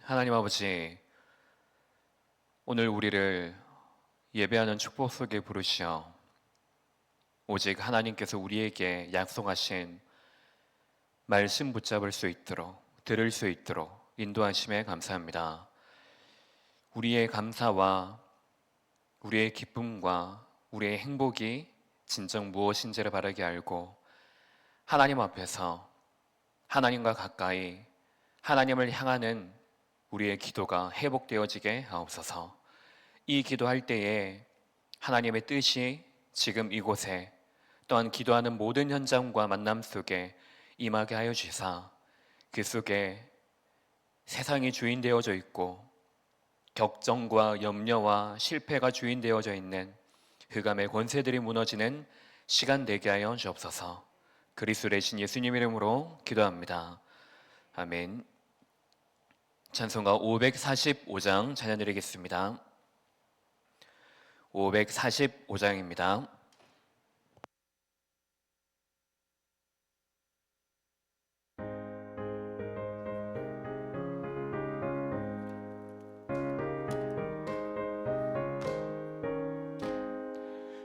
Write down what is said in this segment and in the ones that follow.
하나님 아버지, 오늘 우리를 예배하는 축복 속에 부르시어 오직 하나님께서 우리에게 약속하신 말씀 붙잡을 수 있도록, 들을 수 있도록 인도하심에 감사합니다. 우리의 감사와 우리의 기쁨과 우리의 행복이 진정 무엇인지를 바르게 알고 하나님 앞에서 하나님과 가까이 하나님을 향하는 우리의 기도가 회복되어지게 하옵소서. 이 기도할 때에 하나님의 뜻이 지금 이곳에 또한 기도하는 모든 현장과 만남 속에 임하게 하여 주사, 그 속에 세상이 주인되어져 있고 격정과 염려와 실패가 주인되어져 있는 흑암의 권세들이 무너지는 시간 되게 하여 주옵소서. 그리스도 되신 예수님 이름으로 기도합니다. 아멘. 찬송가 545장 찬양 드리겠습니다. 545장입니다.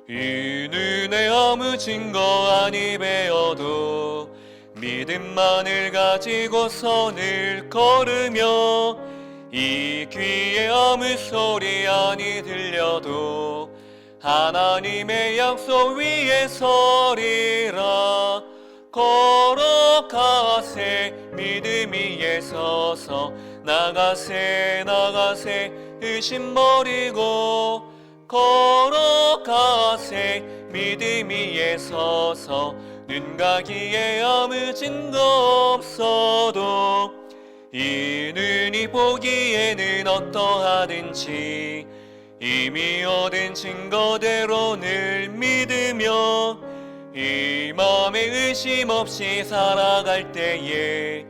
이 눈에 아무 증거 아니 배어도 믿음만을 가지고 선을 걸으며 이 귀에 아무 소리 아니 들려도 하나님의 약속 위에 서리라. 걸어가세 믿음 위에 서서 나가세 나가세 의심 버리고 걸어가세 믿음 위에 서서 눈 가기에 아무 증거 없어도 이 눈이 보기에는 어떠하든지 이미 얻은 증거대로 늘 믿으며 이 마음에 의심 없이 살아갈 때에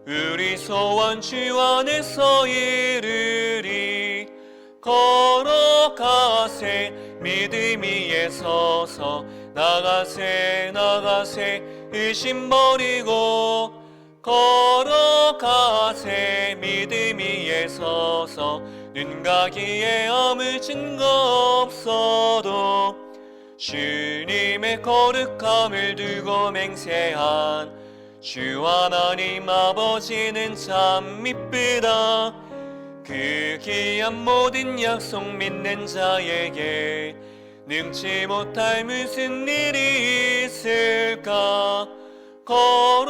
우리 소원 주 안에서 이루리. 걸어가세 믿음 위에 서서 나가세 나가세 의심 버리고 걸어가세 믿음 위에 서서 눈 가기에 아무 증거 없어도 주님의 거룩함을 두고 맹세한 주 하나님 아버지는 참 미쁘다. 그 귀한 모든 약속 믿는 자에게 능치 못할 무슨 일이 있을까. 걸어가세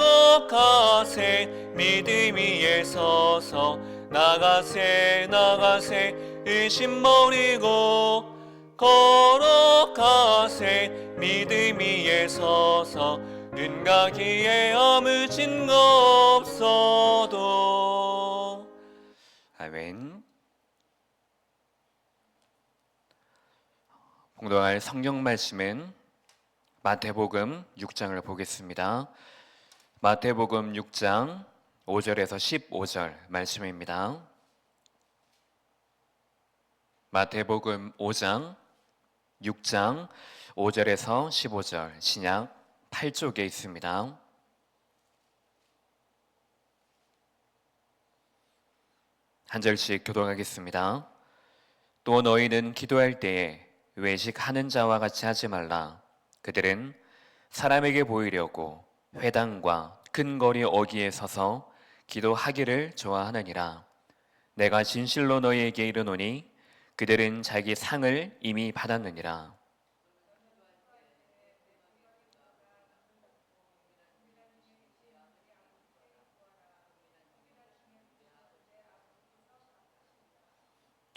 믿음 위에 서서 나가세 나가세 의심 버리고 걸어가세 믿음 위에 서서 눈 가기에 아무 증거 없어도. 아멘. 봉독할 성경 말씀은 마태복음 6장을 보겠습니다. 마태복음 6장 5절에서 15절 말씀입니다. 마태복음 5장 6장 5절에서 15절 신약 8쪽에 있습니다. 한 절씩 교독하겠습니다. 또 너희는 기도할 때에 외식하는 자와 같이 하지 말라. 그들은 사람에게 보이려고 회당과 큰 거리 어귀에 서서 기도하기를 좋아하느니라. 내가 진실로 너희에게 이르노니 그들은 자기 상을 이미 받았느니라.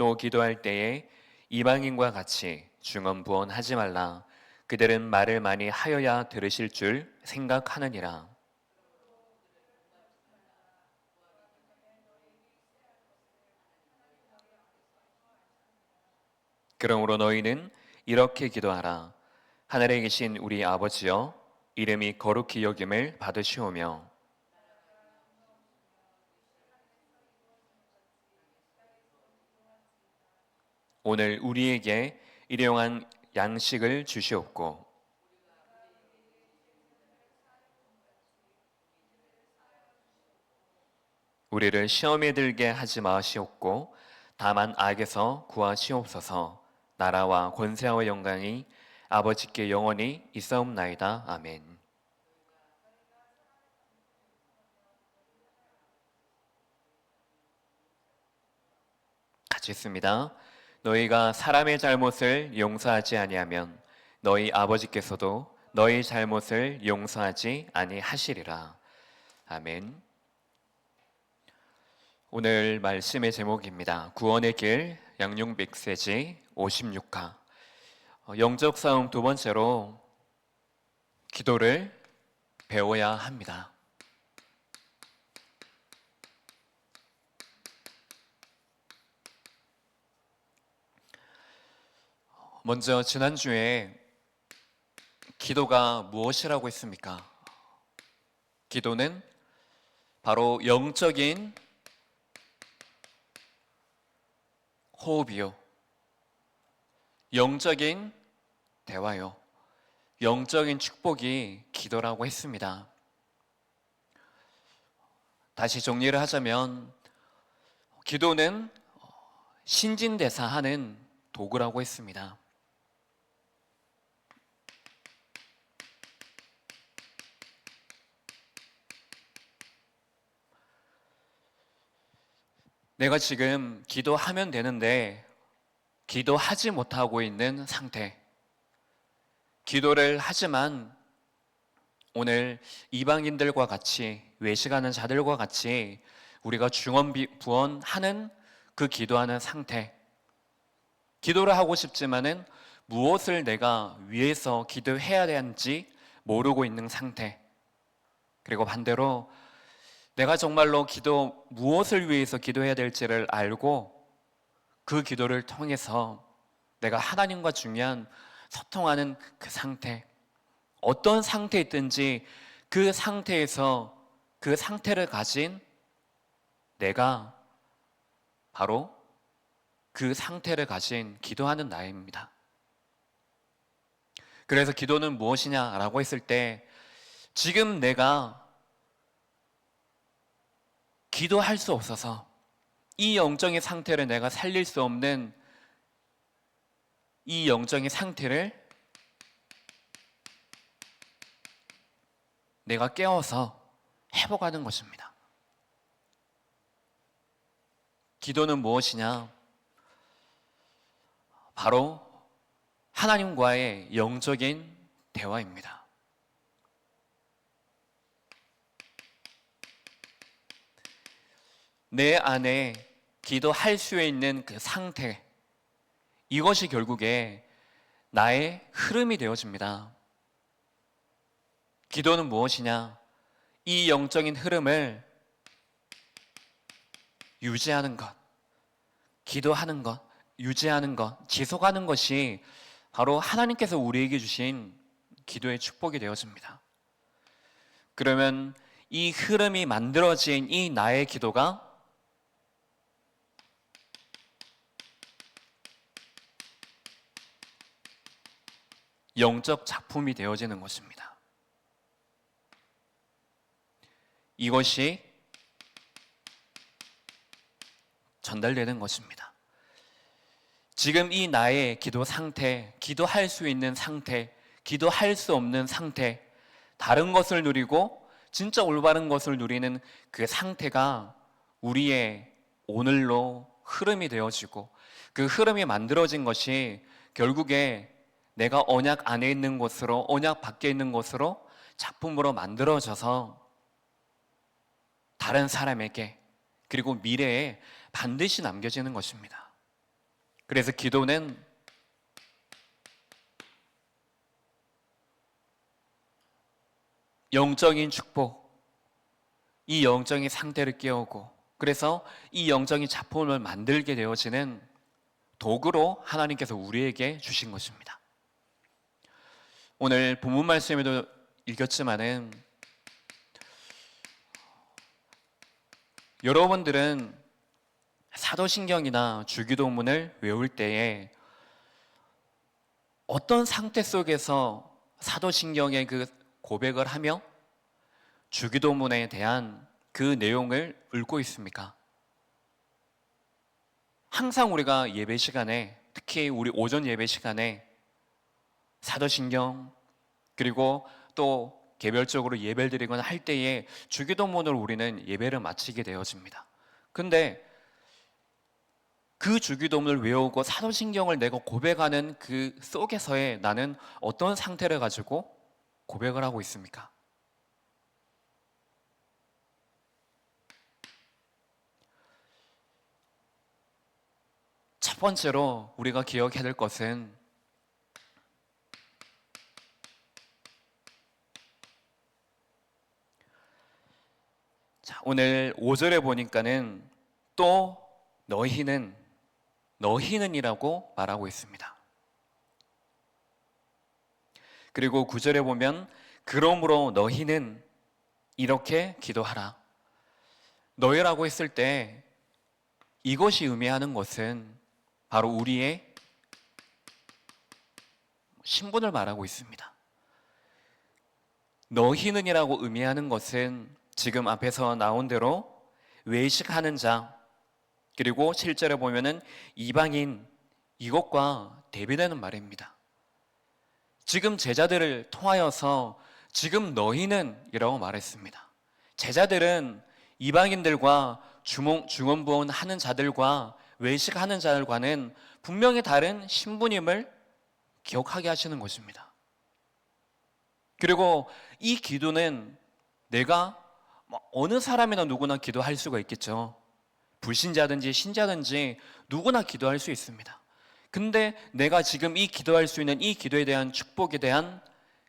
또 기도할 때에 이방인과 같이 중언부언하지 말라. 그들은 말을 많이 하여야 들으실 줄 생각하느니라. 그러므로 너희는 이렇게 기도하라. 하늘에 계신 우리 아버지여, 이름이 거룩히 여김을 받으시오며 오늘 우리에게 일용할 양식을 주시옵고 우리를 시험에 들게 하지 마시옵고 다만 악에서 구하시옵소서. 나라와 권세와 영광이 아버지께 영원히 있사옵나이다. 아멘. 같이 읽습니다. 너희가 사람의 잘못을 용서하지 아니하면 너희 아버지께서도 너희 잘못을 용서하지 아니하시리라. 아멘. 오늘 말씀의 제목입니다. 구원의 길 양육 메시지 56화. 영적 싸움 두 번째로 기도를 배워야 합니다. 먼저 지난주에 기도가 무엇이라고 했습니까? 기도는 바로 영적인 호흡이요, 영적인 대화요, 영적인 축복이 기도라고 했습니다. 다시 정리를 하자면 기도는 신진대사하는 도구라고 했습니다. 내가 지금 기도하면 되는데 기도하지 못하고 있는 상태, 기도를 하지만 오늘 이방인들과 같이, 외식하는 자들과 같이 우리가 중언부언하는 그 기도하는 상태, 기도를 하고 싶지만은 무엇을 내가 위해서 기도해야 되는지 모르고 있는 상태, 그리고 반대로 내가 정말로 무엇을 위해서 기도해야 될지를 알고 그 기도를 통해서 내가 하나님과 중요한 소통하는 그 상태, 어떤 상태에 있든지 그 상태에서 그 상태를 가진 내가 바로 그 상태를 가진 기도하는 나입니다. 그래서 기도는 무엇이냐라고 했을 때 지금 내가 기도할 수 없어서 이 영적인 상태를 내가 살릴 수 없는 이 영적인 상태를 내가 깨워서 회복하는 것입니다. 기도는 무엇이냐? 바로 하나님과의 영적인 대화입니다. 내 안에 기도할 수 있는 그 상태, 이것이 결국에 나의 흐름이 되어집니다. 기도는 무엇이냐? 이 영적인 흐름을 유지하는 것, 기도하는 것, 유지하는 것, 지속하는 것이 바로 하나님께서 우리에게 주신 기도의 축복이 되어집니다. 그러면 이 흐름이 만들어진 이 나의 기도가 영적 작품이 되어지는 것입니다. 이것이 전달되는 것입니다. 지금 이 나의 기도 상태, 기도할 수 있는 상태, 기도할 수 없는 상태, 다른 것을 누리고 진짜 올바른 것을 누리는 그 상태가 우리의 오늘로 흐름이 되어지고 그 흐름이 만들어진 것이 결국에 내가 언약 안에 있는 것으로, 언약 밖에 있는 것으로 작품으로 만들어져서 다른 사람에게 그리고 미래에 반드시 남겨지는 것입니다. 그래서 기도는 영적인 축복, 이 영적인 상태를 깨우고 그래서 이 영적인 작품을 만들게 되어지는 도구로 하나님께서 우리에게 주신 것입니다. 오늘 본문 말씀에도 읽었지만은 여러분들은 사도신경이나 주기도문을 외울 때에 어떤 상태 속에서 사도신경의 그 고백을 하며 주기도문에 대한 그 내용을 읽고 있습니까? 항상 우리가 예배 시간에, 특히 우리 오전 예배 시간에 사도신경, 그리고 또 개별적으로 예배를 드리거나 할 때에 주기도문으로 우리는 예배를 마치게 되어집니다. 근데 그 주기도문을 외우고 사도신경을 내가 고백하는 그 속에서의 나는 어떤 상태를 가지고 고백을 하고 있습니까? 첫 번째로 우리가 기억해야 될 것은 오늘 5절에 보니까는 또 너희는이라고 말하고 있습니다. 그리고 9절에 보면 그러므로 너희는 이렇게 기도하라. 너희라고 했을 때 이것이 의미하는 것은 바로 우리의 신분을 말하고 있습니다. 너희는이라고 의미하는 것은 지금 앞에서 나온 대로 외식하는 자, 그리고 실제로 보면은 이방인, 이것과 대비되는 말입니다. 지금 제자들을 통하여서 지금 너희는 이라고 말했습니다. 제자들은 이방인들과 중언부언하는 자들과 외식하는 자들과는 분명히 다른 신분임을 기억하게 하시는 것입니다. 그리고 이 기도는 내가 어느 사람이나 누구나 기도할 수가 있겠죠. 불신자든지 신자든지 누구나 기도할 수 있습니다. 근데 내가 지금 이 기도할 수 있는 이 기도에 대한 축복에 대한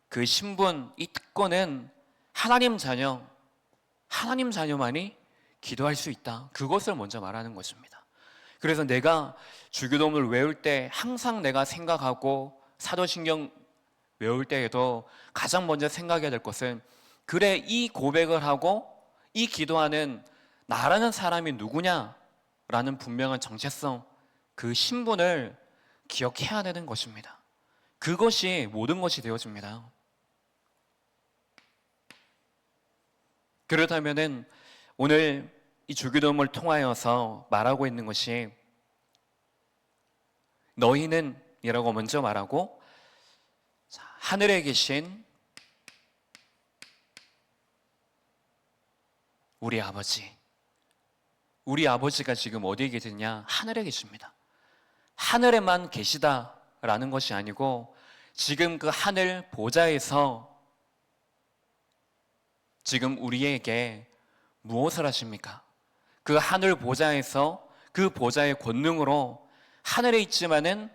그 신분, 이 특권은 하나님 자녀만이 기도할 수 있다. 그것을 먼저 말하는 것입니다. 그래서 내가 주기도문을 외울 때 항상 내가 생각하고 사도신경 외울 때에도 가장 먼저 생각해야 될 것은 그래, 이 고백을 하고 이 기도하는 나라는 사람이 누구냐라는 분명한 정체성, 그 신분을 기억해야 되는 것입니다. 그것이 모든 것이 되어집니다. 그렇다면은 오늘 이 주기도문을 통하여서 말하고 있는 것이 너희는 이라고 먼저 말하고, 하늘에 계신 우리 아버지가 지금 어디에 계시냐? 하늘에 계십니다. 하늘에만 계시다라는 것이 아니고 지금 그 하늘 보좌에서 지금 우리에게 무엇을 하십니까? 그 하늘 보좌에서 그 보좌의 권능으로 하늘에 있지만은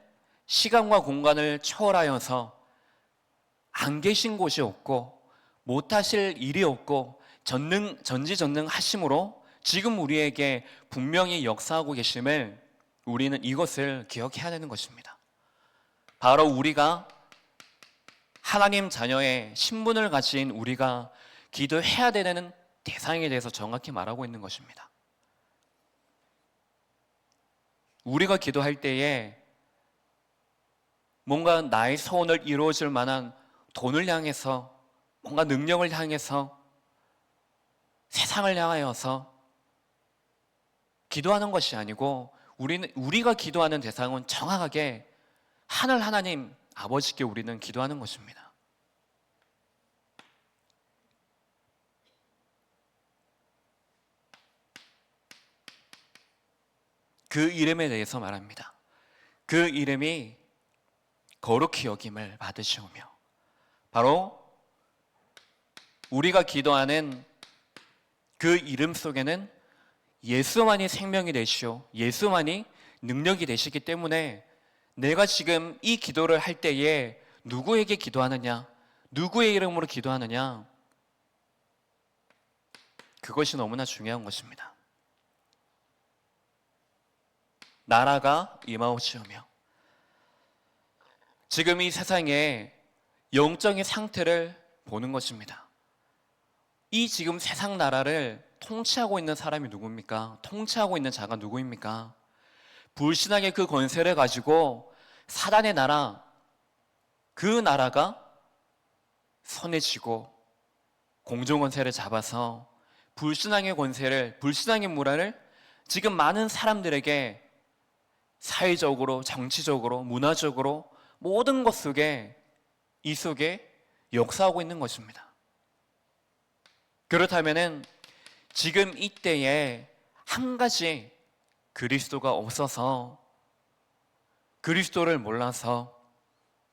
시간과 공간을 초월하여서 안 계신 곳이 없고 못하실 일이 없고 전지전능하심으로 지금 우리에게 분명히 역사하고 계심을 우리는 이것을 기억해야 되는 것입니다. 바로 우리가 하나님 자녀의 신분을 가진 우리가 기도해야 되는 대상에 대해서 정확히 말하고 있는 것입니다. 우리가 기도할 때에 뭔가 나의 소원을 이루어질 만한 돈을 향해서, 뭔가 능력을 향해서, 세상을 향하여서 기도하는 것이 아니고 우리가 기도하는 대상은 정확하게 하늘 하나님 아버지께 우리는 기도하는 것입니다. 그 이름에 대해서 말합니다. 그 이름이 거룩히 여김을 받으시오며, 바로 우리가 기도하는 그 이름 속에는 예수만이 생명이 되시오, 예수만이 능력이 되시기 때문에 내가 지금 이 기도를 할 때에 누구에게 기도하느냐, 누구의 이름으로 기도하느냐, 그것이 너무나 중요한 것입니다. 나라가 임하옵시오며, 지금 이 세상의 영적인 상태를 보는 것입니다. 이 지금 세상 나라를 통치하고 있는 사람이 누굽니까? 통치하고 있는 자가 누구입니까? 불신앙의 그 권세를 가지고 사단의 나라, 그 나라가 손에 쥐고 공중권세를 잡아서 불신앙의 권세를, 불신앙의 문화를 지금 많은 사람들에게 사회적으로, 정치적으로, 문화적으로 모든 것 속에 이 속에 역사하고 있는 것입니다. 그렇다면은 지금 이때에 한 가지 그리스도가 없어서, 그리스도를 몰라서,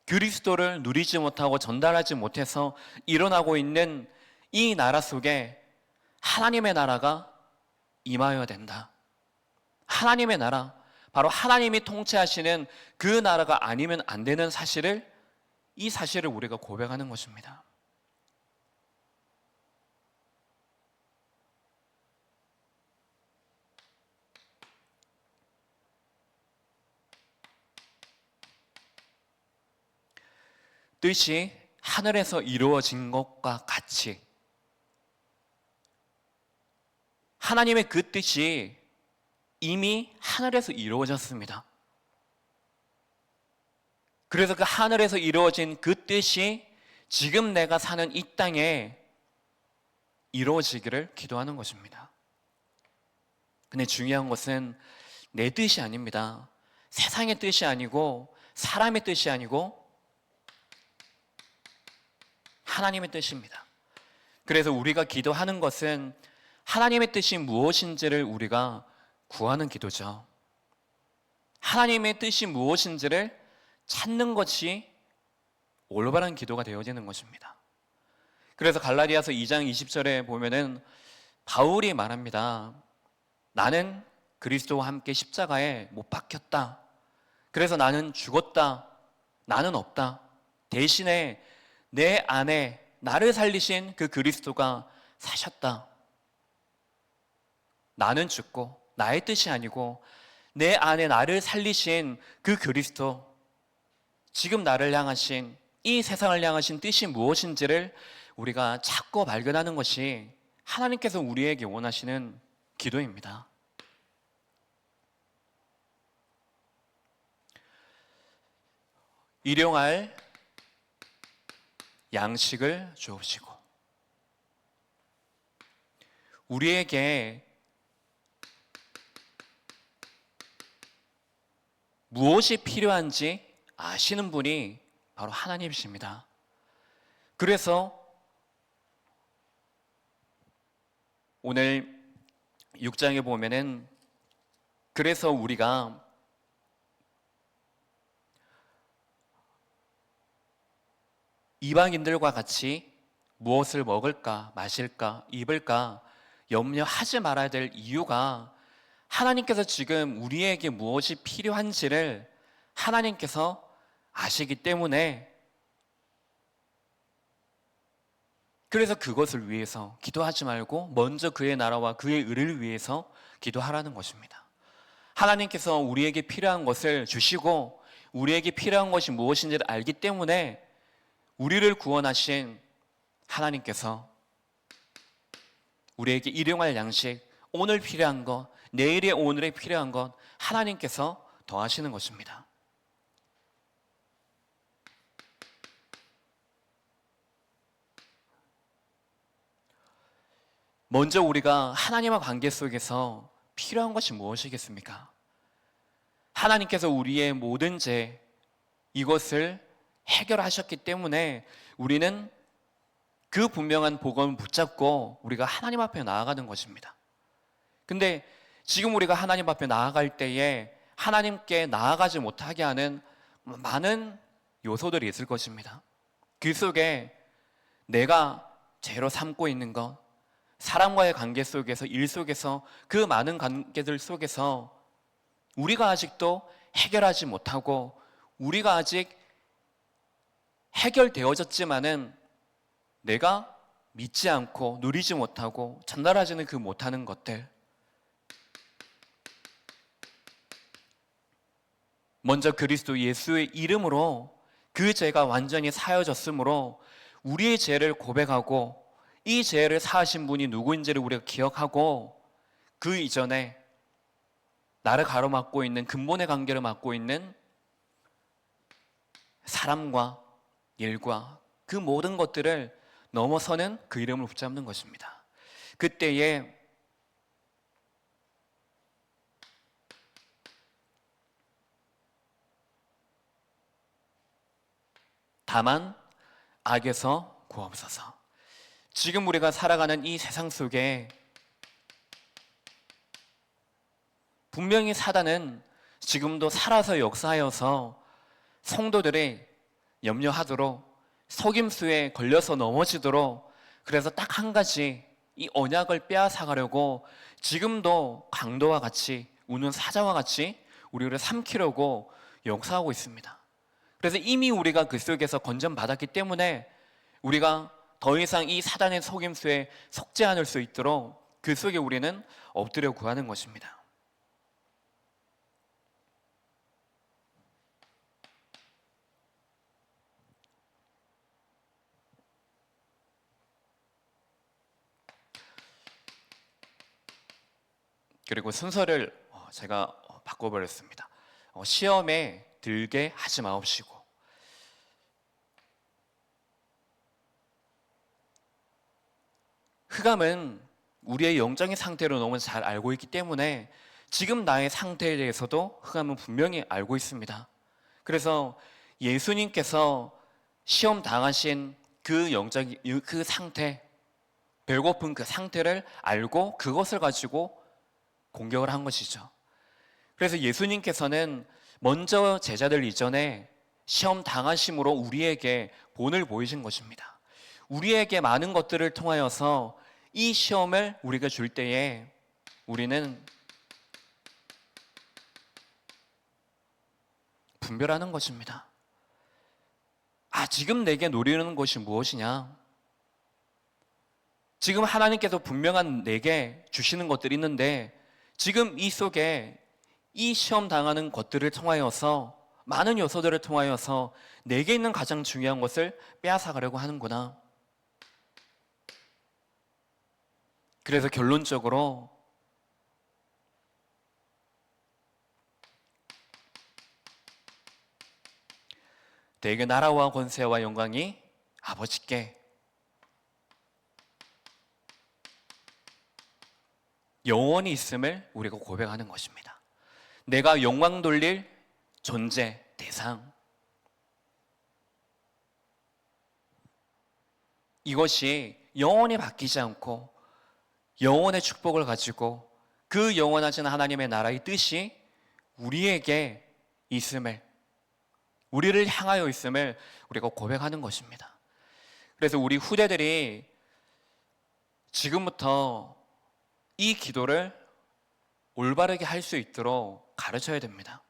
그리스도를 누리지 못하고 전달하지 못해서 일어나고 있는 이 나라 속에 하나님의 나라가 임하여야 된다. 하나님의 나라, 바로 하나님이 통치하시는 그 나라가 아니면 안 되는 사실을, 이 사실을 우리가 고백하는 것입니다. 뜻이 하늘에서 이루어진 것과 같이 하나님의 그 뜻이 이미 하늘에서 이루어졌습니다. 그래서 그 하늘에서 이루어진 그 뜻이 지금 내가 사는 이 땅에 이루어지기를 기도하는 것입니다. 근데 중요한 것은 내 뜻이 아닙니다. 세상의 뜻이 아니고 사람의 뜻이 아니고 하나님의 뜻입니다. 그래서 우리가 기도하는 것은 하나님의 뜻이 무엇인지를 우리가 구하는 기도죠. 하나님의 뜻이 무엇인지를 찾는 것이 올바른 기도가 되어지는 것입니다. 그래서 갈라디아서 2장 20절에 보면은 바울이 말합니다. 나는 그리스도와 함께 십자가에 못 박혔다. 그래서 나는 죽었다. 나는 없다. 대신에 내 안에 나를 살리신 그 그리스도가 사셨다. 나는 죽고 나의 뜻이 아니고 내 안에 나를 살리신 그 그리스도, 지금 나를 향하신, 이 세상을 향하신 뜻이 무엇인지를 우리가 찾고 발견하는 것이 하나님께서 우리에게 원하시는 기도입니다. 일용할 양식을 주옵시고, 우리에게 무엇이 필요한지 아시는 분이 바로 하나님이십니다. 그래서 오늘 6장에 보면은 그래서 우리가 이방인들과 같이 무엇을 먹을까, 마실까, 입을까 염려하지 말아야 될 이유가 하나님께서 지금 우리에게 무엇이 필요한지를 하나님께서 아시기 때문에, 그래서 그것을 위해서 기도하지 말고 먼저 그의 나라와 그의 의를 위해서 기도하라는 것입니다. 하나님께서 우리에게 필요한 것을 주시고 우리에게 필요한 것이 무엇인지를 알기 때문에 우리를 구원하신 하나님께서 우리에게 일용할 양식, 오늘 필요한 것, 내일의 오늘에 필요한 것 하나님께서 더하시는 것입니다. 먼저 우리가 하나님과 관계 속에서 필요한 것이 무엇이겠습니까? 하나님께서 우리의 모든 죄, 이것을 해결하셨기 때문에 우리는 그 분명한 복음을 붙잡고 우리가 하나님 앞에 나아가는 것입니다. 근데 지금 우리가 하나님 앞에 나아갈 때에 하나님께 나아가지 못하게 하는 많은 요소들이 있을 것입니다. 그 속에 내가 죄로 삼고 있는 것, 사람과의 관계 속에서, 일 속에서, 그 많은 관계들 속에서 우리가 아직도 해결하지 못하고, 우리가 아직 해결되어졌지만은 내가 믿지 않고 누리지 못하고 전달하지는 그 못하는 것들, 먼저 그리스도 예수의 이름으로 그 죄가 완전히 사여졌으므로 우리의 죄를 고백하고 이 죄를 사하신 분이 누구인지를 우리가 기억하고, 그 이전에 나를 가로막고 있는, 근본의 관계를 막고 있는 사람과 일과 그 모든 것들을 넘어서는 그 이름을 붙잡는 것입니다. 그때에 다만 악에서 구하옵소서. 지금 우리가 살아가는 이 세상 속에 분명히 사단은 지금도 살아서 역사하여서 성도들의 염려하도록, 속임수에 걸려서 넘어지도록, 그래서 딱 한 가지 이 언약을 빼앗아가려고 지금도 강도와 같이, 우는 사자와 같이 우리를 삼키려고 역사하고 있습니다. 그래서 이미 우리가 그 속에서 건전받았기 때문에 우리가 더 이상 이 사단의 속임수에 속지 않을 수 있도록 그 속에 우리는 엎드려 구하는 것입니다. 그리고 순서를 제가 바꿔버렸습니다. 시험에 들게 하지 마옵시고, 흑암은 우리의 영적인 상태를 너무 잘 알고 있기 때문에 지금 나의 상태에 대해서도 흑암은 분명히 알고 있습니다. 그래서 예수님께서 시험 당하신 그 영적인 그 상태, 배고픈 그 상태를 알고 그것을 가지고 공격을 한 것이죠. 그래서 예수님께서는 먼저 제자들 이전에 시험 당하심으로 우리에게 본을 보이신 것입니다. 우리에게 많은 것들을 통하여서 이 시험을 우리가 줄 때에 우리는 분별하는 것입니다. 지금 내게 노리는 것이 무엇이냐? 지금 하나님께서 분명한 내게 주시는 것들이 있는데 지금 이 속에 이 시험 당하는 것들을 통하여서, 많은 요소들을 통하여서 내게 있는 가장 중요한 것을 빼앗아가려고 하는구나. 그래서 결론적으로 대개 나라와 권세와 영광이 아버지께, 영원히 있음을 우리가 고백하는 것입니다. 내가 영광 돌릴 존재, 대상, 이것이 영원히 바뀌지 않고 영원의 축복을 가지고 그 영원하신 하나님의 나라의 뜻이 우리에게 있음을, 우리를 향하여 있음을 우리가 고백하는 것입니다. 그래서 우리 후대들이 지금부터 이 기도를 올바르게 할 수 있도록 가르쳐야 됩니다.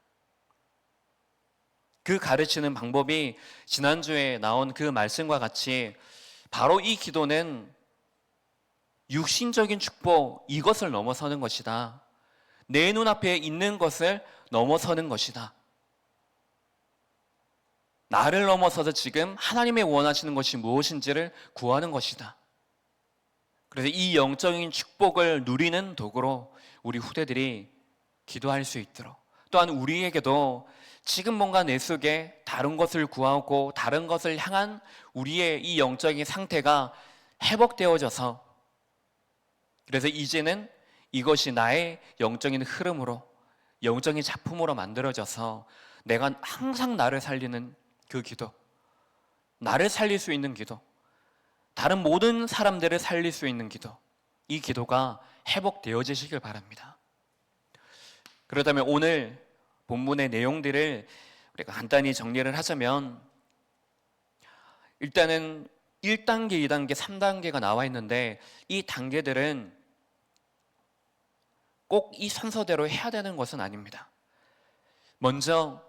그 가르치는 방법이 지난주에 나온 그 말씀과 같이 바로 이 기도는 육신적인 축복, 이것을 넘어서는 것이다. 내 눈앞에 있는 것을 넘어서는 것이다. 나를 넘어서서 지금 하나님의 원하시는 것이 무엇인지를 구하는 것이다. 그래서 이 영적인 축복을 누리는 도구로 우리 후대들이 기도할 수 있도록, 또한 우리에게도 지금 뭔가 내 속에 다른 것을 구하고 다른 것을 향한 우리의 이 영적인 상태가 회복되어져서, 그래서 이제는 이것이 나의 영적인 흐름으로, 영적인 작품으로 만들어져서 내가 항상 나를 살리는 그 기도, 나를 살릴 수 있는 기도, 다른 모든 사람들을 살릴 수 있는 기도, 이 기도가 회복되어지시길 바랍니다. 그렇다면 오늘 본문의 내용들을 우리가 간단히 정리를 하자면, 일단은 1단계, 2단계, 3단계가 나와 있는데 이 단계들은 꼭 이 순서대로 해야 되는 것은 아닙니다. 먼저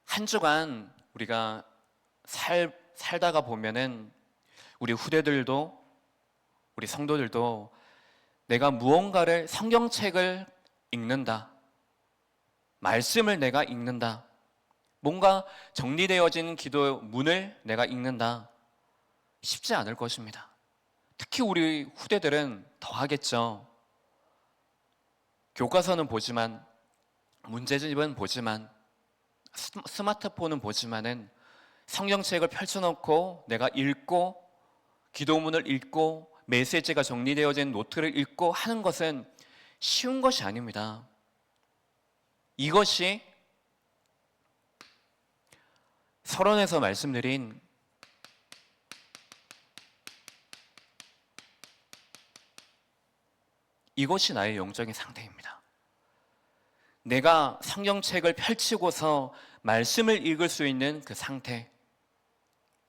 한 주간 우리가 살다가 보면은 우리 후대들도 우리 성도들도 내가 무언가를, 성경책을 읽는다, 말씀을 내가 읽는다, 뭔가 정리되어진 기도 문을 내가 읽는다, 쉽지 않을 것입니다. 특히 우리 후대들은 더 하겠죠. 교과서는 보지만, 문제집은 보지만 스마트폰은 보지만은 성경책을 펼쳐놓고 내가 읽고 기도문을 읽고 메시지가 정리되어진 노트를 읽고 하는 것은 쉬운 것이 아닙니다. 이것이 서론에서 말씀드린 이것이 나의 영적인 상태입니다. 내가 성경책을 펼치고서 말씀을 읽을 수 있는 그 상태,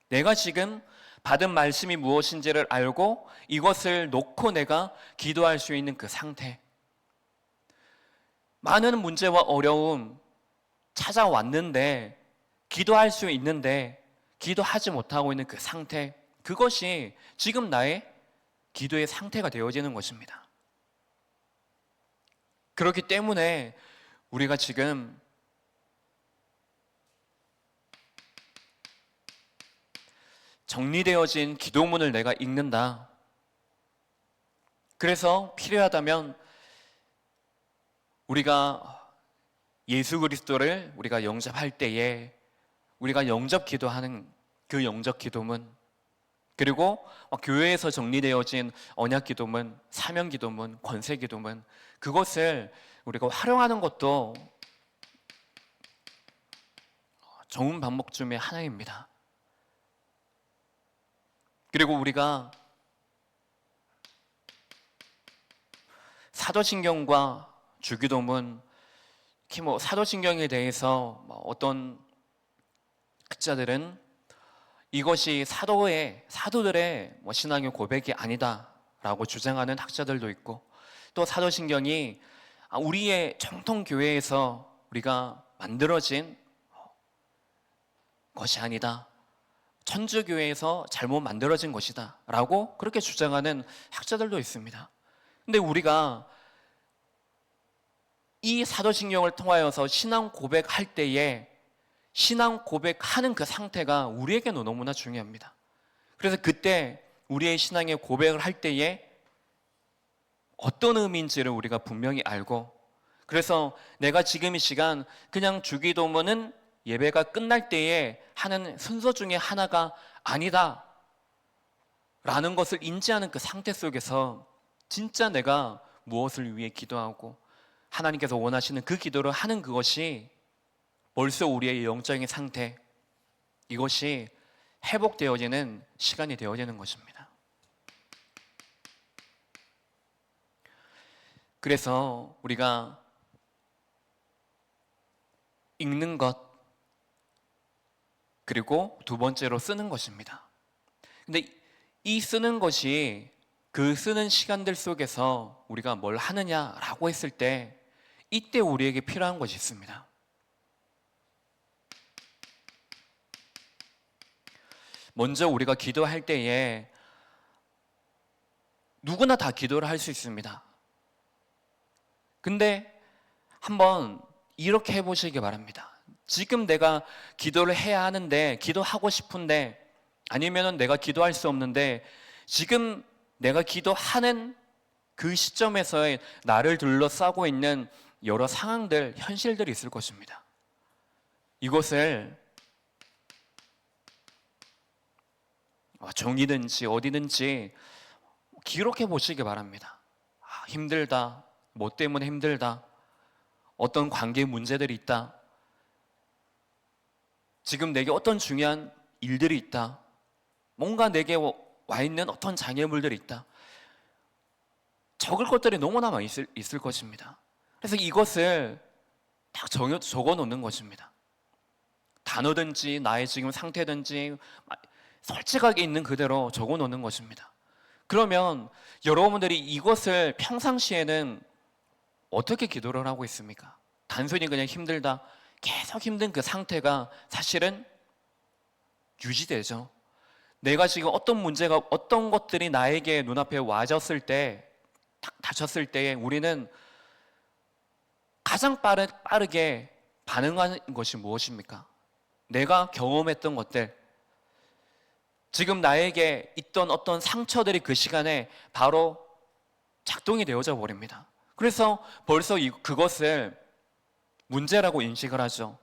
내가 지금 받은 말씀이 무엇인지를 알고 이것을 놓고 내가 기도할 수 있는 그 상태, 많은 문제와 어려움 찾아왔는데 기도할 수 있는데 기도하지 못하고 있는 그 상태, 그것이 지금 나의 기도의 상태가 되어지는 것입니다. 그렇기 때문에 우리가 지금 정리되어진 기도문을 내가 읽는다. 그래서 필요하다면 우리가 예수 그리스도를 우리가 영접할 때에 우리가 영접 기도하는 그 영접 기도문, 그리고 교회에서 정리되어진 언약 기도문, 사명 기도문, 권세 기도문, 그것을 우리가 활용하는 것도 좋은 방법 중에 하나입니다. 그리고 우리가 사도신경과 주기도문, 특히 사도신경에 대해서 어떤 학자들은 이것이 사도들의 신앙의 고백이 아니다라고 주장하는 학자들도 있고, 또 사도신경이 우리의 정통 교회에서 우리가 만들어진 것이 아니다, 천주교회에서 잘못 만들어진 것이다 라고 그렇게 주장하는 학자들도 있습니다. 근데 우리가 이 사도신경을 통하여서 신앙 고백할 때에 신앙 고백하는 그 상태가 우리에게는 너무나 중요합니다. 그래서 그때 우리의 신앙의 고백을 할 때에 어떤 의미인지를 우리가 분명히 알고, 그래서 내가 지금 이 시간 그냥 주기도문은 예배가 끝날 때에 하는 순서 중에 하나가 아니다 라는 것을 인지하는 그 상태 속에서 진짜 내가 무엇을 위해 기도하고 하나님께서 원하시는 그 기도를 하는 그것이 벌써 우리의 영적인 상태, 이것이 회복되어지는 시간이 되어지는 것입니다. 그래서 우리가 읽는 것, 그리고 두 번째로 쓰는 것입니다. 근데 이 쓰는 것이 그 쓰는 시간들 속에서 우리가 뭘 하느냐라고 했을 때 이때 우리에게 필요한 것이 있습니다. 먼저 우리가 기도할 때에 누구나 다 기도를 할 수 있습니다. 근데 한번 이렇게 해보시기 바랍니다. 지금 내가 기도를 해야 하는데, 기도하고 싶은데, 아니면은 내가 기도할 수 없는데, 지금 내가 기도하는 그 시점에서의 나를 둘러싸고 있는 여러 상황들, 현실들이 있을 것입니다. 이것을 종이든지 어디든지 기록해 보시기 바랍니다. 힘들다, 뭐 때문에 힘들다, 어떤 관계 문제들이 있다, 지금 내게 어떤 중요한 일들이 있다, 뭔가 내게 와 있는 어떤 장애물들이 있다, 적을 것들이 너무나 많이 있을 것입니다. 그래서 이것을 딱 적어 놓는 것입니다. 단어든지 나의 지금 상태든지 솔직하게 있는 그대로 적어 놓는 것입니다. 그러면 여러분들이 이것을 평상시에는 어떻게 기도를 하고 있습니까? 단순히 그냥 힘들다, 계속 힘든 그 상태가 사실은 유지되죠. 내가 지금 어떤 문제가, 어떤 것들이 나에게 눈앞에 와졌을 때, 딱 닥쳤을 때에 우리는 가장 빠르게 반응하는 것이 무엇입니까? 내가 경험했던 것들, 지금 나에게 있던 어떤 상처들이 그 시간에 바로 작동이 되어져 버립니다. 그래서 벌써 그것을 문제라고 인식을 하죠.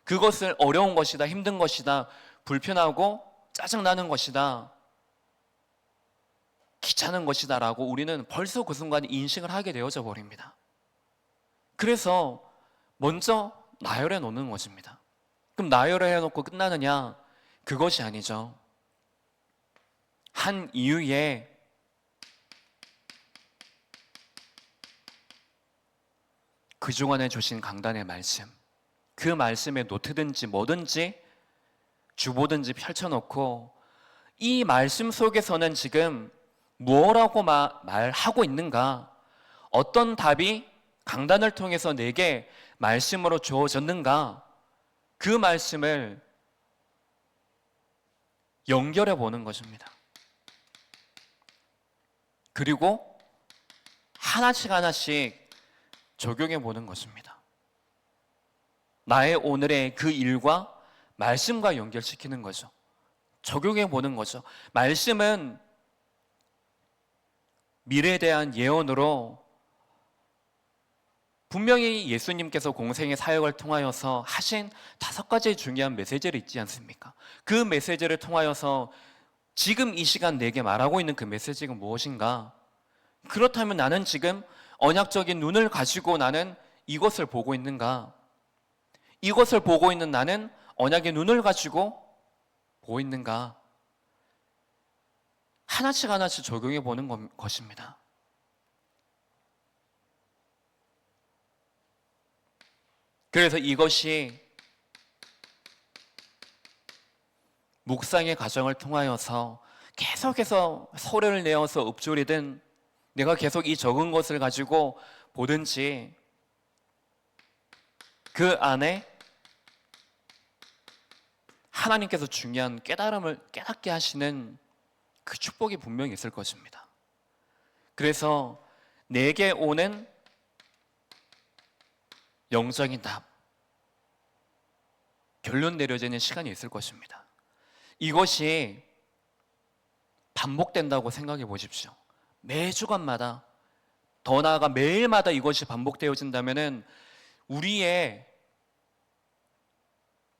그것을 어려운 것이다, 힘든 것이다, 불편하고 짜증나는 것이다, 귀찮은 것이다 라고 우리는 벌써 그 순간 인식을 하게 되어져 버립니다. 그래서 먼저 나열해 놓는 것입니다. 그럼 나열을 해놓고 끝나느냐? 그것이 아니죠. 한 이유에 그동안에 주신 강단의 말씀, 그 말씀에 노트든지 뭐든지 주보든지 펼쳐놓고 이 말씀 속에서는 지금 뭐라고 말하고 있는가, 어떤 답이 강단을 통해서 내게 말씀으로 주어졌는가, 그 말씀을 연결해 보는 것입니다. 그리고 하나씩 하나씩 적용해 보는 것입니다. 나의 오늘의 그 일과 말씀과 연결시키는 거죠. 적용해 보는 거죠. 말씀은 미래에 대한 예언으로 분명히 예수님께서 공생의 사역을 통하여서 하신 5가지 중요한 메시지를 있지 않습니까? 그 메시지를 통하여서 지금 이 시간 내게 말하고 있는 그 메시지가 무엇인가? 그렇다면 나는 지금 언약적인 눈을 가지고 나는 이것을 보고 있는가? 이것을 보고 있는 나는 언약의 눈을 가지고 보고 있는가? 하나씩 하나씩 적용해 보는 것입니다. 그래서 이것이 묵상의 과정을 통하여서 계속해서 소리를 내어서 읊조리든 내가 계속 이 적은 것을 가지고 보든지 그 안에 하나님께서 중요한 깨달음을 깨닫게 하시는 그 축복이 분명히 있을 것입니다. 그래서 내게 오는 영적인 답, 결론 내려지는 시간이 있을 것입니다. 이것이 반복된다고 생각해 보십시오. 매 주간마다, 더 나아가 매일마다 이것이 반복되어진다면 우리의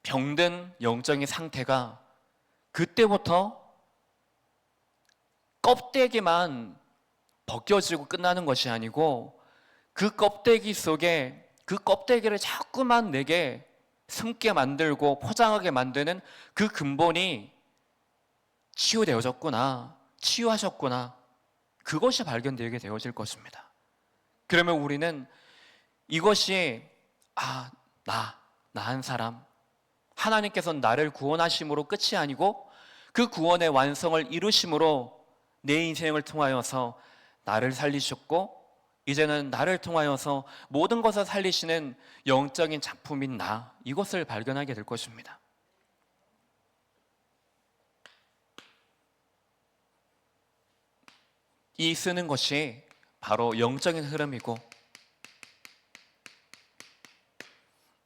병든 영적인 상태가 그때부터 껍데기만 벗겨지고 끝나는 것이 아니고 그 껍데기 속에 그 껍데기를 자꾸만 내게 숨게 만들고 포장하게 만드는 그 근본이 치유되어졌구나, 치유하셨구나, 그것이 발견되게 되어질 것입니다. 그러면 우리는 이것이 나 한 사람, 하나님께서는 나를 구원하심으로 끝이 아니고 그 구원의 완성을 이루심으로 내 인생을 통하여서 나를 살리셨고 이제는 나를 통하여서 모든 것을 살리시는 영적인 작품인 나, 이것을 발견하게 될 것입니다. 이 쓰는 것이 바로 영적인 흐름이고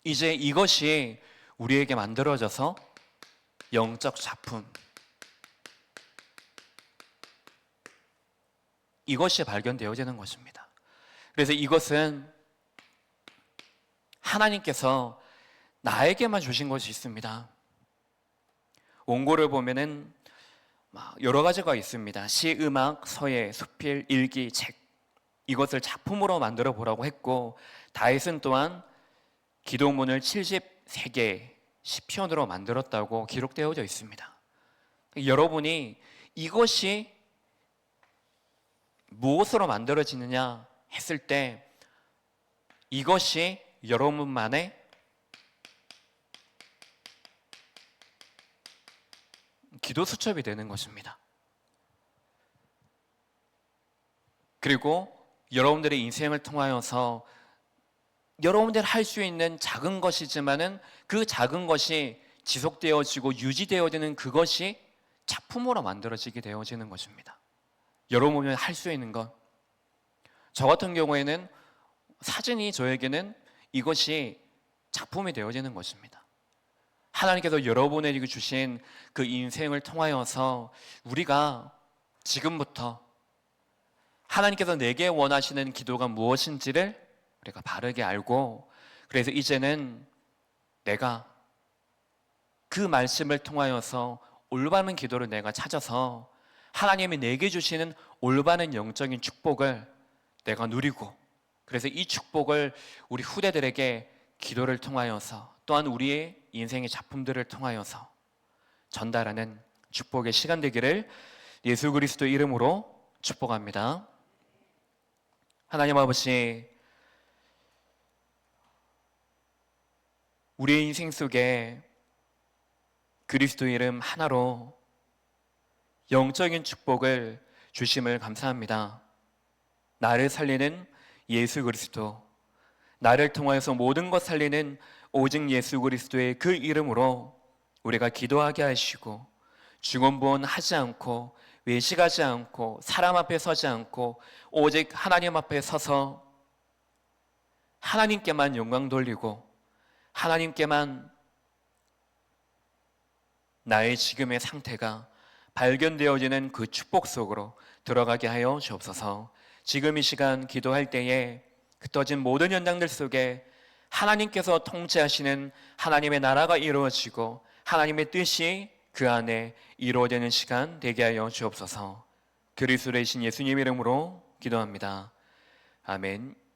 이제 이것이 우리에게 만들어져서 영적 작품, 이것이 발견되어지는 것입니다. 그래서 이것은 하나님께서 나에게만 주신 것이 있습니다. 원고를 보면은 여러 가지가 있습니다. 시, 음악, 서예, 수필, 일기, 책, 이것을 작품으로 만들어 보라고 했고 다윗은 또한 기도문을 73개 시편으로 만들었다고 기록되어져 있습니다. 여러분이 이것이 무엇으로 만들어지느냐 했을 때 이것이 여러분만의 기도 수첩이 되는 것입니다. 그리고 여러분들의 인생을 통하여서 여러분들이 할 수 있는 작은 것이지만은 그 작은 것이 지속되어지고 유지되어지는 그것이 작품으로 만들어지게 되어지는 것입니다. 여러분이 할 수 있는 것, 저 같은 경우에는 사진이 저에게는 이것이 작품이 되어지는 것입니다. 하나님께서 여러분에게 주신 그 인생을 통하여서 우리가 지금부터 하나님께서 내게 원하시는 기도가 무엇인지를 우리가 바르게 알고 그래서 이제는 내가 그 말씀을 통하여서 올바른 기도를 내가 찾아서 하나님이 내게 주시는 올바른 영적인 축복을 내가 누리고, 그래서 이 축복을 우리 후대들에게 기도를 통하여서 또한 우리의 인생의 작품들을 통하여서 전달하는 축복의 시간 되기를 예수 그리스도 이름으로 축복합니다. 하나님 아버지, 우리의 인생 속에 그리스도 이름 하나로 영적인 축복을 주심을 감사합니다. 나를 살리는 예수 그리스도, 나를 통하여서 모든 것 살리는 오직 예수 그리스도의 그 이름으로 우리가 기도하게 하시고, 중언부언하지 않고 외식하지 않고 사람 앞에 서지 않고 오직 하나님 앞에 서서 하나님께만 영광 돌리고 하나님께만 나의 지금의 상태가 발견되어지는 그 축복 속으로 들어가게 하여 주옵소서. 지금 이 시간 기도할 때에 흩어진 모든 현장들 속에 하나님께서 통치하시는 하나님의 나라가 이루어지고 하나님의 뜻이 그 안에 이루어지는 시간 되게 하여 주옵소서. 그리스도의 신 예수님 이름으로 기도합니다. 아멘.